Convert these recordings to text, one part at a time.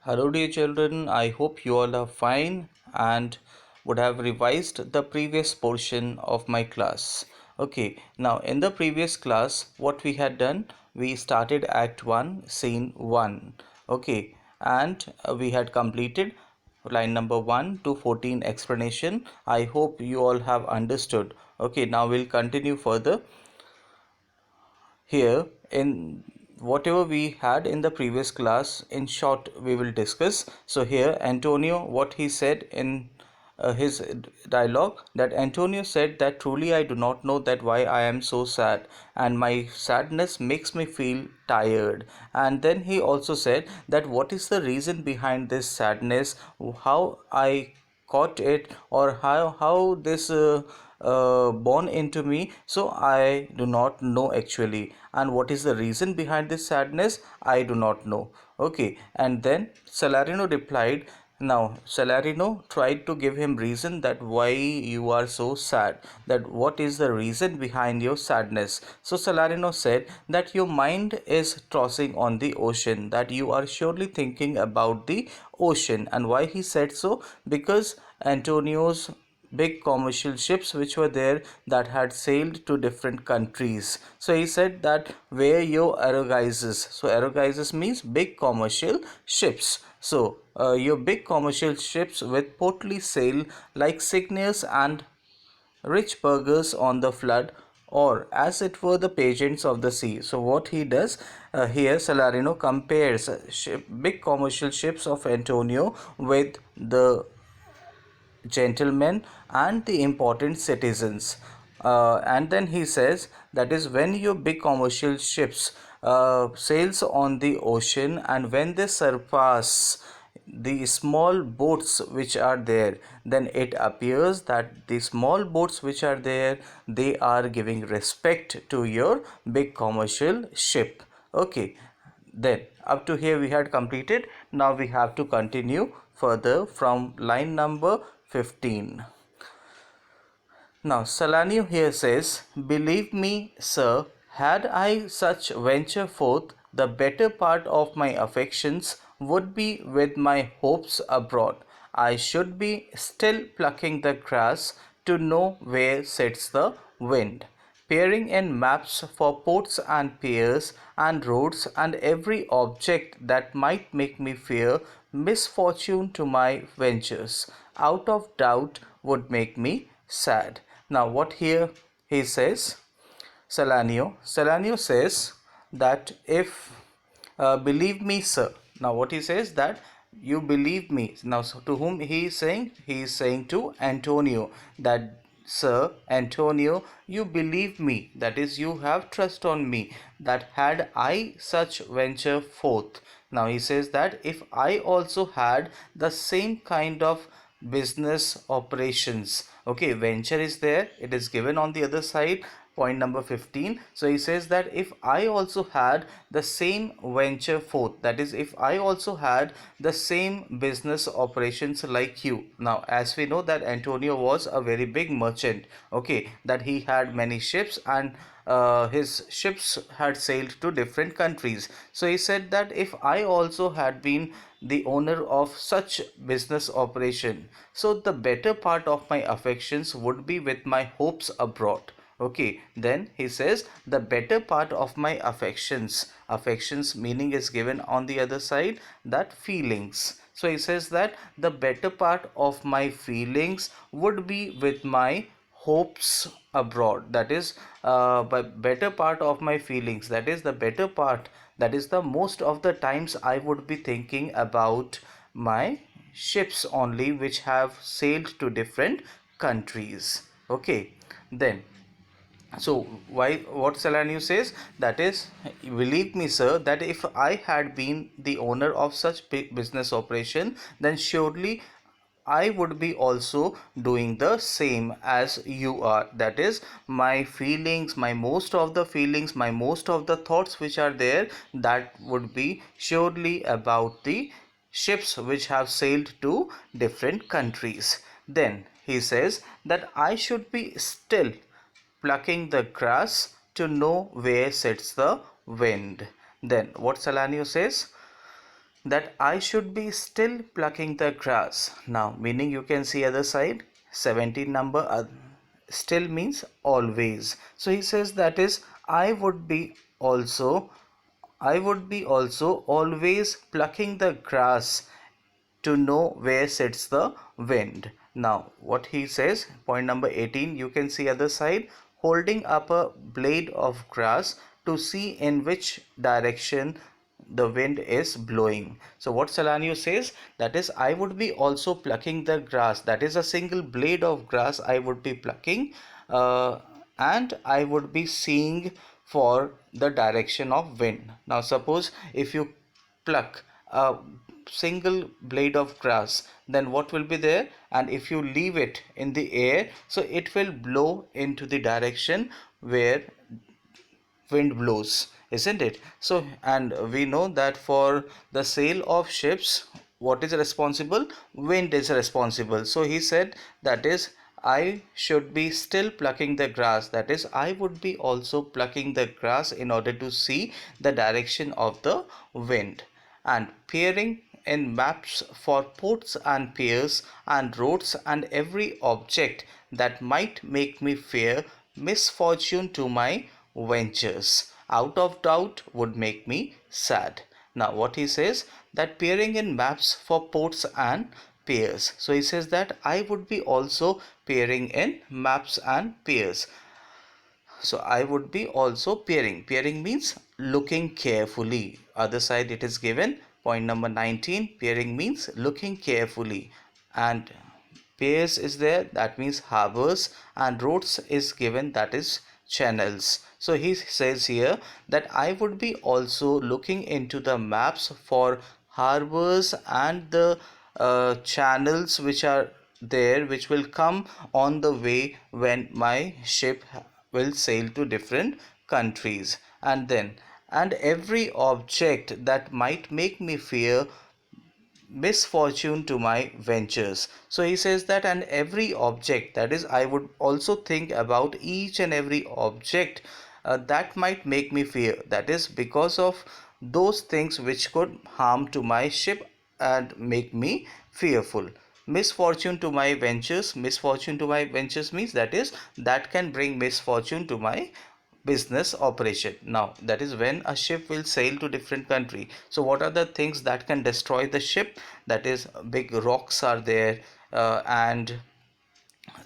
Hello, dear children. I hope you all are fine and would have revised the previous portion of my class. Okay, now in the previous class, what we had done, we started Act 1, Scene 1. Okay, and we had completed line number 1 to 14 explanation. I hope you all have understood. Okay, now we'll continue further here in whatever we had in the previous class. In short, we will discuss. So here Antonio, what he said in his dialogue, that Antonio said that truly I do not know that why I am so sad, and my sadness makes me feel tired. And then he also said that what is the reason behind this sadness, how I caught it, or how this born into me, so I do not know actually, and what is the reason behind this sadness, I do not know. Okay, and then Salarino replied. Now Salarino tried to give him reason that why you are so sad, that what is the reason behind your sadness. So Salarino said that your mind is tossing on the ocean, that you are surely thinking about the ocean. And why he said so? Because Antonio's big commercial ships which were there that had sailed to different countries. So he said that where your arrogizes. So arrogizes means big commercial ships. So your big commercial ships with portly sail like signals and rich burghers on the flood, or as it were the pageants of the sea. So what he does here, Salarino compares big commercial ships of Antonio with the gentlemen and the important citizens. And then he says that is when your big commercial ships sails on the ocean, and when they surpass the small boats which are there, then it appears that the small boats which are there, they are giving respect to your big commercial ship. Okay, then up to here we had completed. Now we have to continue further from line number 15. Now Salanio here says, believe me, sir, had I such venture forth, the better part of my affections would be with my hopes abroad. I should be still plucking the grass to know where sets the wind, peering in maps for ports and piers and roads and every object that might make me fear misfortune to my ventures, out of doubt would make me sad. Now what here he says, Salanio says that if believe me, sir. Now what he says that you believe me. Now so to whom he is saying? He is saying to Antonio that sir Antonio, you believe me, that is you have trust on me, that had I such venture forth. Now he says that if I also had the same kind of business operations. Okay, venture is there, it is given on the other side, point number 15. So he says that if I also had the same venture forth, that is if I also had the same business operations like you. Now as we know that Antonio was a very big merchant, okay, that he had many ships, and his ships had sailed to different countries. So he said that if I also had been the owner of such business operation, so the better part of my affections would be with my hopes abroad. Okay, then he says the better part of my affections meaning is given on the other side, that feelings. So he says that the better part of my feelings would be with my hopes abroad, that is by better part of my feelings, that is the better part, that is the most of the times I would be thinking about my ships only which have sailed to different countries. Okay, then so why what Salanio says, that is believe me sir, that if I had been the owner of such big business operation, then surely I would be also doing the same as you are. That is my feelings, my most of the feelings, my most of the thoughts which are there, that would be surely about the ships which have sailed to different countries. Then he says that I should be still plucking the grass to know where sets the wind. Then what Salanio says? that I should be still plucking the grass. Now, meaning you can see other side, 17 number, still means always. So he says that is also I would be also always plucking the grass to know where sits the wind. Now, what he says, point number 18, you can see other side, holding up a blade of grass to see in which direction the wind is blowing. So what Salanio says, that is, I would be also plucking the grass, that is a single blade of grass I would be plucking, and I would be seeing for the direction of wind. Now suppose if you pluck a single blade of grass, then what will be there, and if you leave it in the air, so it will blow into the direction where wind blows, isn't it? So, and we know that for the sail of ships, what is responsible? Wind is responsible. So he said that is, I should be still plucking the grass, that is, I would be also plucking the grass in order to see the direction of the wind. And peering in maps for ports and piers and roads and every object that might make me fear misfortune to my ventures, out of doubt would make me sad. Now what he says, that peering in maps for ports and piers. So he says that I would be also peering in maps and piers. So I would be also peering. Peering means looking carefully. Other side it is given. Point number 19. Peering means looking carefully. And piers is there, that means harbors, and roads is given, that is channels. So he says here that I would be also looking into the maps for harbors and the channels which are there, which will come on the way when my ship will sail to different countries. And then, and every object that might make me fear misfortune to my ventures. So he says that, and every object, that is, I would also think about each and every object that might make me fear, that is, because of those things which could harm to my ship and make me fearful. Misfortune to my ventures, misfortune to my ventures means, that is, that can bring misfortune to my business operation. Now that is when a ship will sail to different country. So what are the things that can destroy the ship? That is, big rocks are there, and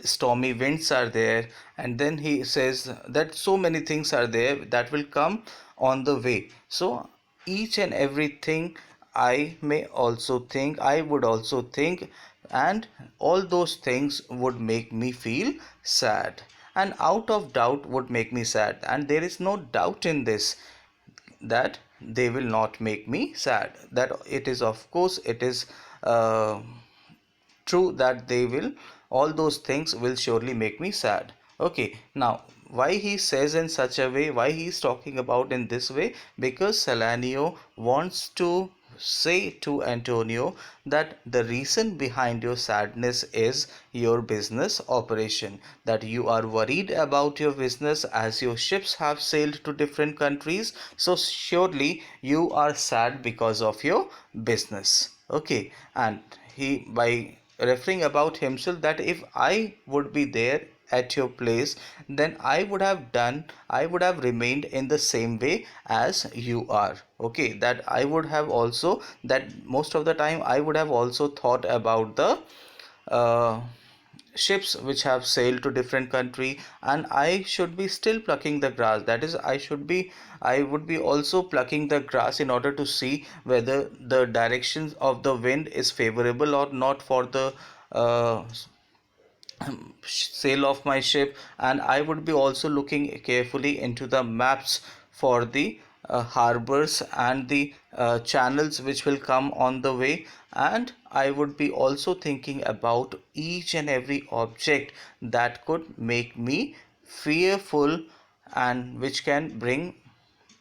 stormy winds are there. And then he says that so many things are there that will come on the way. So each and everything I would also think, and all those things would make me feel sad, and out of doubt would make me sad, and there is no doubt in this that they will not make me sad, that it is, of course it is uh, true that they will, all those things will surely make me sad. Okay, now why he says in such a way, why he is talking about in this way? Because Salanio wants to say to Antonio that the reason behind your sadness is your business operation, that you are worried about your business as your ships have sailed to different countries, so surely you are sad because of your business. Okay, and he, by referring about himself, that if I would be there at your place, then I would have remained in the same way as you are. Okay, that I would have also, that most of the time I would have also thought about the uh, ships which have sailed to different country, and I should be still plucking the grass, that is, I would be also plucking the grass in order to see whether the directions of the wind is favorable or not for the uh, sail of my ship. And I would be also looking carefully into the maps for the harbors and the channels which will come on the way. And I would be also thinking about each and every object that could make me fearful and which can bring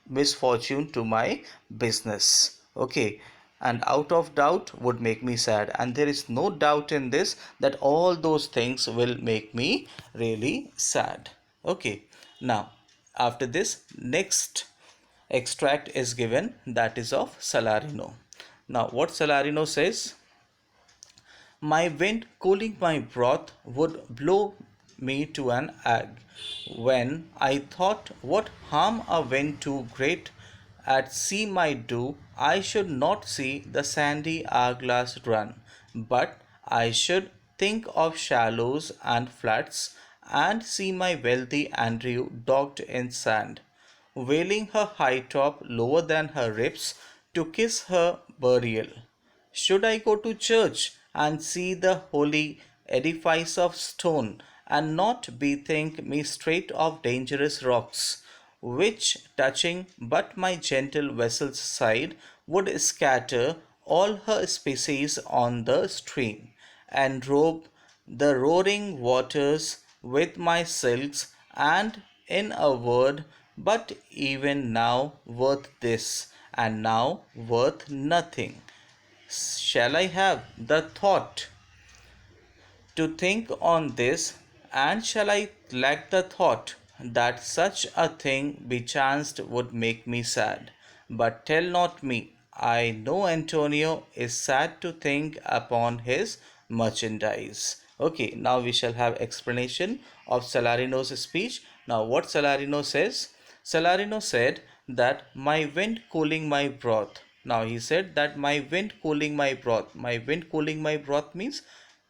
misfortune to my business. Okay, and out of doubt would make me sad, and there is no doubt in this that all those things will make me really sad. Okay, now after this, next extract is given, that is of Salarino. Now what Salarino says, my wind cooling my broth would blow me to an egg. When I thought what harm a wind too great at sea might do, I should not see the sandy hourglass run, but I should think of shallows and flats, and see my wealthy Andrew dogged in sand, wailing her high top lower than her ribs to kiss her burial. Should I go to church and see the holy edifice of stone, and not bethink me straight of dangerous rocks, which, touching but my gentle vessel's side, would scatter all her species on the stream, and robe the roaring waters with my silks, and in a word, but even now worth this, and now worth nothing. Shall I have the thought to think on this, and shall I lack the thought that such a thing bechanced would make me sad? But tell not me, I know Antonio is sad to think upon his merchandise. Okay, now we shall have explanation of Salarino's speech. Now what Salarino says? Salarino said that my wind cooling my broth. Now he said that my wind cooling my broth. My wind cooling my broth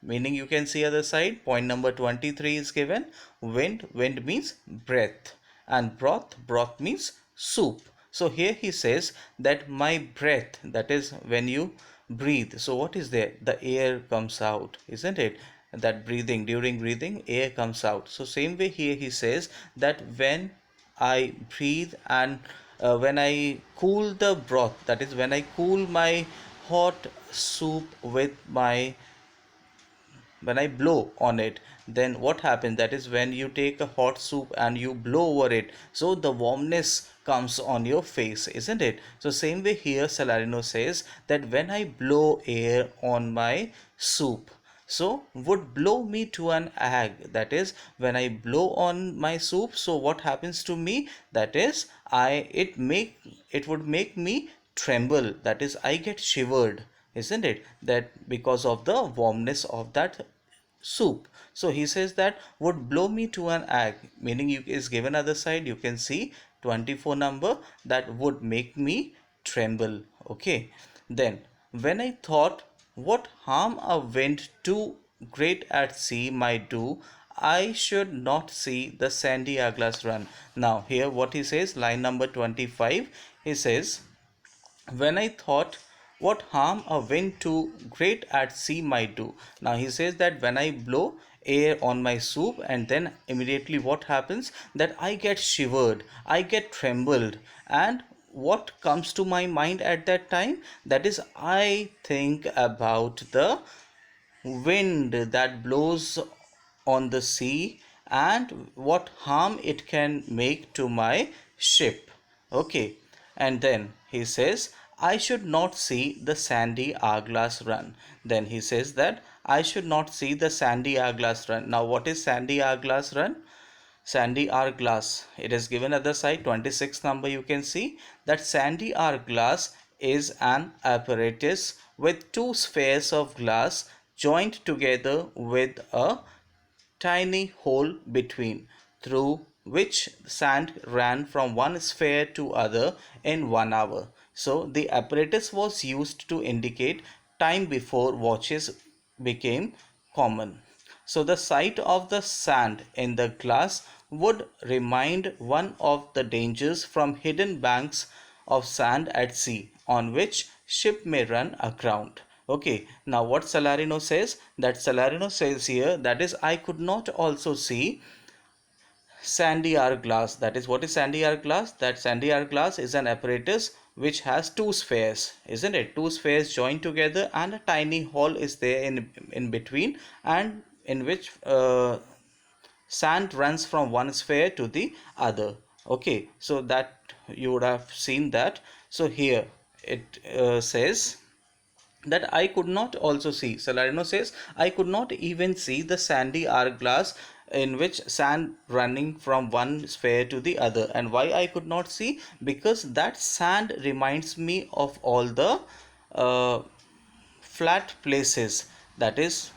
meaning you can see other side. Point number 23 is given. Wind means breath, and broth means soup. So here he says that my breath, that is when you breathe. So what is there? The air comes out, isn't it? That breathing, during breathing, air comes out. So same way here he says that when I breathe, and when I cool the broth, that is when I cool my hot soup with my, when I blow on it, then what happens? That is when you take a hot soup and you blow over it, so the warmness comes on your face, isn't it? So same way here Salarino says that when I blow air on my soup, so would blow me to an egg. That is when I blow on my soup, so what happens to me? That is it would make me tremble, that is I get shivered, isn't it? That because of the warmness of that soup. So he says that would blow me to an egg, meaning you is given other side, you can see 24 number, that would make me tremble. Okay, then when I thought what harm a wind too great at sea might do, I should not see the sandy hourglass run. Now here what he says, line number 25, he says, when I thought what harm a wind too great at sea might do. Now he says that when I blow air on my soup, and then immediately what happens? That I get shivered, I get trembled, and what comes to my mind at that time? That is I think about the wind that blows on the sea, and what harm it can make to my ship. Okay, and then he says I should not see the sandy hourglass run. Then he says that I should not see the sandy hourglass run. Now what is sandy hourglass run? Sandy hourglass, it is given at the side 26 number, you can see that sandy hourglass is an apparatus with two spheres of glass joined together with a tiny hole between, through which sand ran from one sphere to other in 1 hour. So the apparatus was used to indicate time before watches became common. So the sight of the sand in the glass would remind one of the dangers from hidden banks of sand at sea, on which ship may run aground. Okay, now what Salarino says? That Salarino says here, that is I could not also see sandy hourglass. That is, what is sandy hourglass? That sandy hourglass is an apparatus which has two spheres, isn't it? Two spheres joined together, and a tiny hole is there in between, and in which sand runs from one sphere to the other. Okay, so that you would have seen that. So here it says that I could not also see. Salarino says, I could not even see the sandy hourglass in which sand running from one sphere to the other. And why I could not see? Because that sand reminds me of all the uh, flat places, that is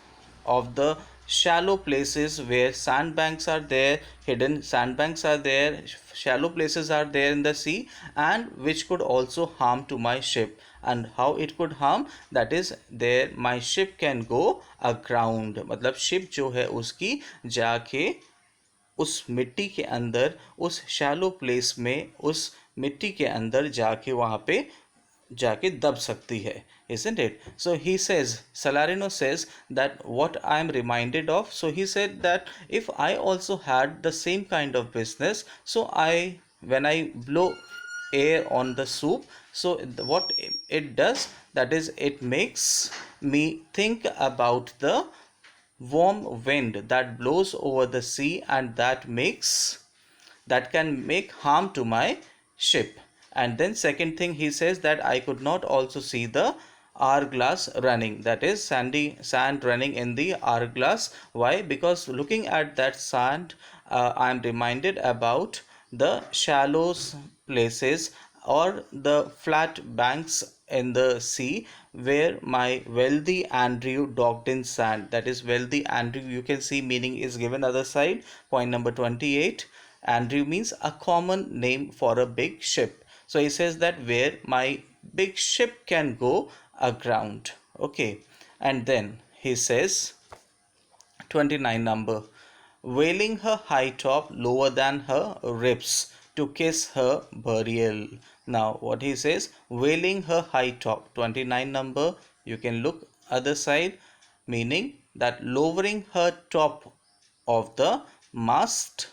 of the shallow places where sandbanks are there, hidden sandbanks are there, shallow places are there in the sea, and which could also harm to my ship. And how it could harm, that is there my ship can go aground, मतलब ship जो है उसकी जाके उस मिट्टी के अंदर, उस शैलो प्लेस में, उस मिट्टी के अंदर जाके वहाँ पे जाके दब सकती है, isn't it? So he says, Salarino says that what I am reminded of, so he said that if I also had the same kind of business, so when I blow air on the soup, so what it does, that is it makes me think about the warm wind that blows over the sea, and that can make harm to my ship. And then second thing he says that I could not also see the hourglass running, that is sand running in the hourglass. Why? Because looking at that sand, I am reminded about the shallow places or the flat banks in the sea where my wealthy Andrew docked in sand. That is wealthy Andrew, you can see meaning is given other side, point number 28. Andrew means a common name for a big ship. So he says that where my big ship can go aground. Okay. And then he says 29 number, veiling her high top lower than her ribs to kiss her burial. Now what he says, veiling her high top, 29 number, you can look other side, meaning that lowering her top of the mast,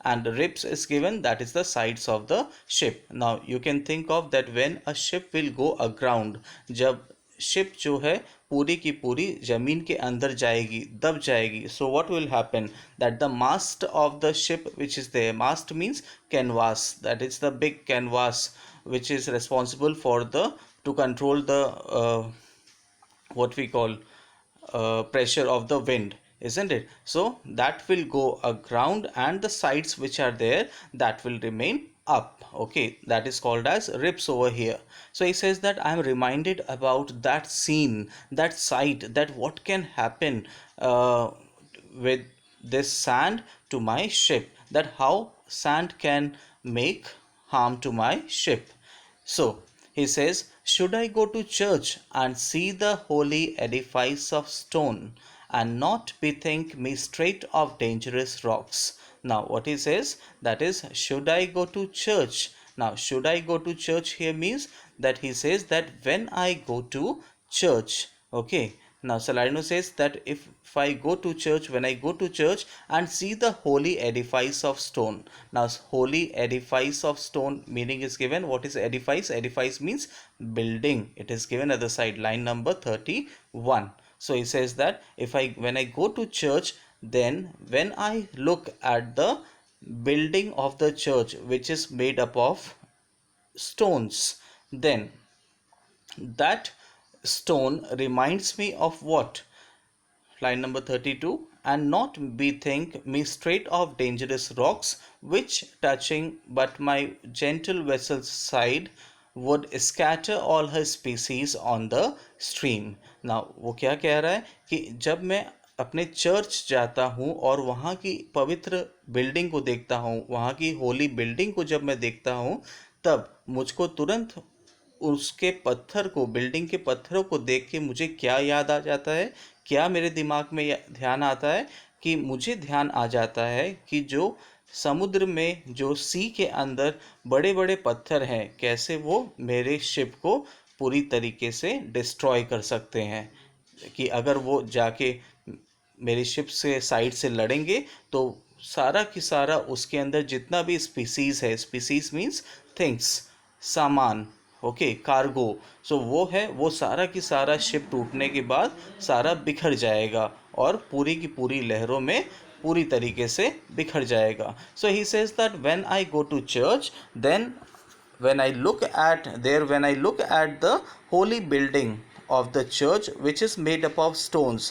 and the ribs is given, that is the sides of the ship. Now you can think of that when a ship will go aground, जब ship जो है पूरी की पूरी जमीन के अंदर जाएगी, दब जाएगी, so what will happen, that the mast of the ship which is there, mast means canvas, that is the big canvas which is responsible for the to control the what we call pressure of the wind, isn't it? So that will go aground, and the sides which are there, that will remain up. Okay, that is called as ribs over here. So he says that I am reminded about that scene, that sight, that what can happen with this sand to my ship, that how sand can make harm to my ship. So he says, should I go to church and see the holy edifice of stone, and not bethink me straight of dangerous rocks? Now, what he says, that is, should I go to church? Now, should I go to church here means that he says that when I go to church, okay. Now, Salarino says that if I go to church, when I go to church and see the holy edifice of stone. Now, holy edifice of stone meaning is given. What is edifice? Edifice means building. It is given at the side, line number 31. So, he says that when I go to church, then when I look at the building of the church which is made up of stones, then that stone reminds me of what? Line number 32. And not bethink me straight of dangerous rocks, which touching but my gentle vessel's side would scatter all her species on the stream. Now वो क्या कह रहा है कि जब मैं अपने church जाता हूँ और वहाँ की पवित्र बिल्डिंग को देखता हूँ, वहाँ की होली बिल्डिंग को जब मैं देखता हूँ, तब मुझको तुरंत उसके पत्थर को, बिल्डिंग के पत्थरों को देख के मुझे क्या याद आ जाता है, क्या मेरे दिमाग में ध्यान आता है, कि मुझे ध्यान आ जाता है कि जो समुद्र में, जो सी के अंदर बड़े बड़े पत्थर हैं, कैसे वो मेरे शिप को पूरी तरीके से डिस्ट्रॉय कर सकते हैं, कि अगर वो जाके मेरी शिप से साइड से लड़ेंगे तो सारा की सारा उसके अंदर जितना भी स्पीसीज है, स्पीसीज मीन्स थिंग्स, सामान, ओके, कार्गो, सो वो है, वो सारा की सारा शिप टूटने के बाद सारा बिखर जाएगा और पूरी की पूरी लहरों में पूरी तरीके से बिखर जाएगा. So he says that when I go to church, then when I look at there, when I look at the holy building of the church which is made up of stones,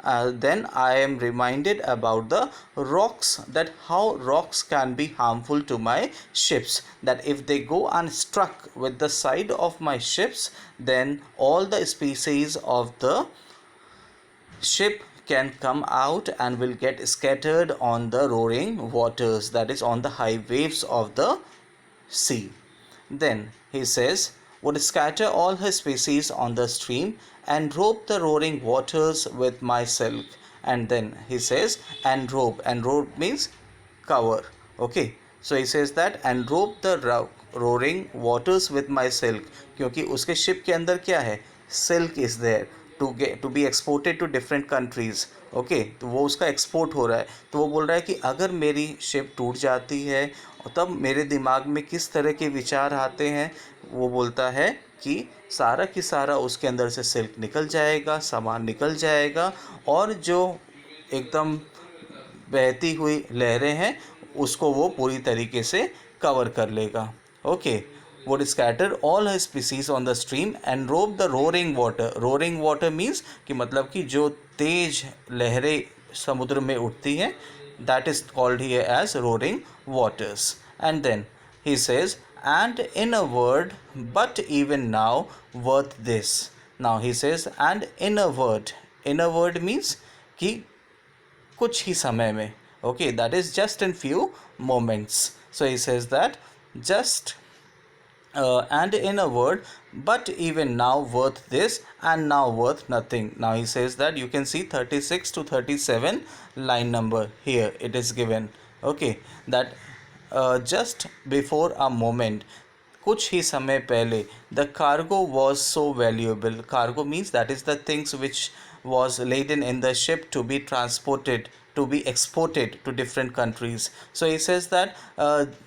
then I am reminded about the rocks, that how rocks can be harmful to my ships, that if they go and struck with the side of my ships, then all the species of the ship can come out and will get scattered on the roaring waters, that is on the high waves of the sea. Then he says, would scatter all her species on the stream and robe the roaring waters with my silk. And then he says, and robe means cover. Okay, so he says that and robe the roaring waters with my silk, क्योंकि उसके ship के अंदर क्या है, silk is there to be exported to different countries. Okay, तो वो उसका export हो रहा है. तो वो बोल रहा है कि अगर मेरी शिप टूट जाती है तब मेरे दिमाग में किस तरह के विचार आते हैं. वो बोलता है कि सारा की सारा उसके अंदर से सिल्क निकल जाएगा, सामान निकल जाएगा, और जो एकदम बहती हुई लहरें हैं उसको वो पूरी तरीके से कवर कर लेगा. Okay, would scatter all her species on the stream and robe the roaring water. roaring water means कि मतलब कि जो तेज लहरें समुद्र में उठती हैं, that is called here as roaring waters. And then he says, and in a word, but even now worth this. Now he says, and in a word means कि कुछ ही समय में. Okay, that is just in few moments. So he says that just and in a word, but even now worth this, and now worth nothing. Now he says that you can see 36 to 37 line number here it is given. Okay, that just before a moment, कुछ ही समय पहले, the cargo was so valuable. Cargo means that is the things which was laden in the ship to be transported, to be exported to different countries. So he says that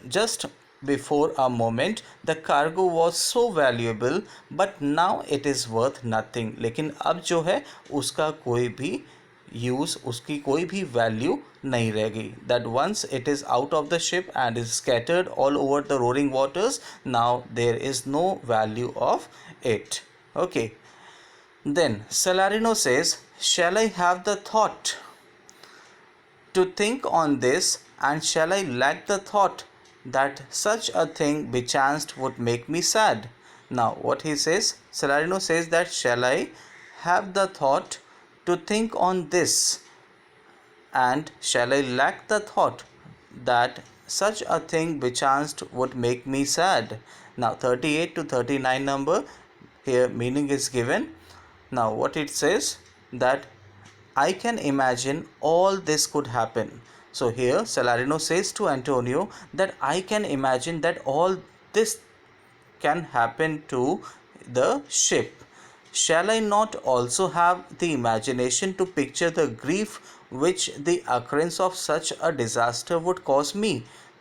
just before a moment the cargo was so valuable, but now it is worth nothing. लेकिन अब जो है उसका कोई भी use, उसकी कोई भी वैल्यू नहीं रह गई. That once it is out of the ship and is scattered all over the roaring waters, now there is no value of it. Okay, then Salarino says, shall I have the thought to think on this, and shall I lack the thought that such a thing bechanced would make me sad? Now what he says, Salarino says that shall I have the thought to think on this, and shall I lack the thought that such a thing bechanced would make me sad. Now 38 to 39 number here meaning is given. Now what it says, that I can imagine all this could happen. So here Salarino says to Antonio that I can imagine that all this can happen to the ship. Shall I not also have the imagination to picture the grief which the occurrence of such a disaster would cause me?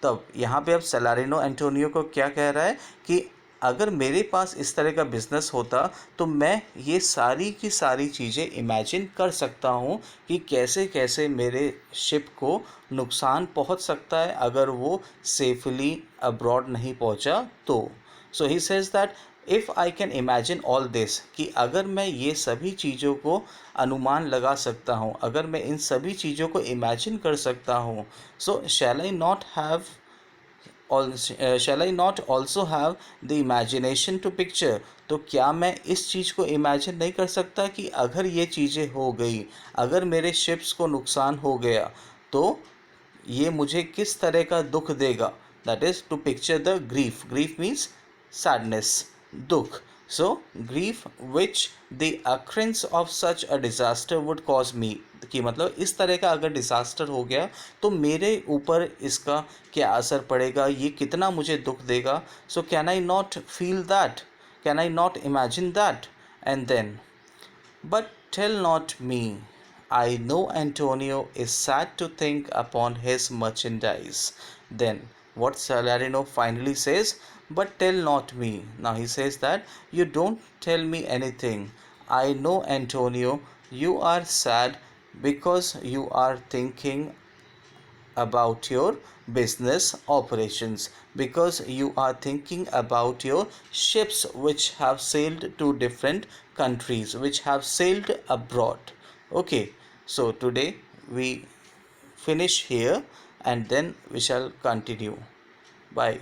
तब यहाँ पे अब Salarino Antonio को क्या कह रहा है कि अगर मेरे पास इस तरह का बिज़नेस होता तो मैं ये सारी की सारी चीज़ें इमेजिन कर सकता हूँ कि कैसे कैसे मेरे शिप को नुकसान पहुँच सकता है अगर वो सेफली अब्रॉड नहीं पहुँचा तो. So he says that if I can imagine all this, कि अगर मैं ये सभी चीज़ों को अनुमान लगा सकता हूँ, अगर मैं इन सभी चीज़ों को इमेजिन कर सकता हूँ, so shall I not also have the imagination to picture. तो क्या मैं इस चीज़ को इमेजिन नहीं कर सकता कि अगर ये चीज़ें हो गई, अगर मेरे शिप्स को नुकसान हो गया तो ये मुझे किस तरह का दुख देगा. That is to picture the grief. Grief means sadness, dukh. So grief which the occurrence of such a disaster would cause me, कि मतलब इस तरह का अगर डिज़ास्टर हो गया तो मेरे ऊपर इसका क्या असर पड़ेगा, ये कितना मुझे दुख देगा. So can I not feel that, can I not imagine that. And then but tell not me, I know Antonio is sad to think upon his merchandise. Then what Salarino finally says, but tell not me. Now he says that you don't tell me anything. I know Antonio, you are sad because you are thinking about your business operations, because you are thinking about your ships which have sailed to different countries, which have sailed abroad. Okay, So today we finish here and then we shall continue. Bye.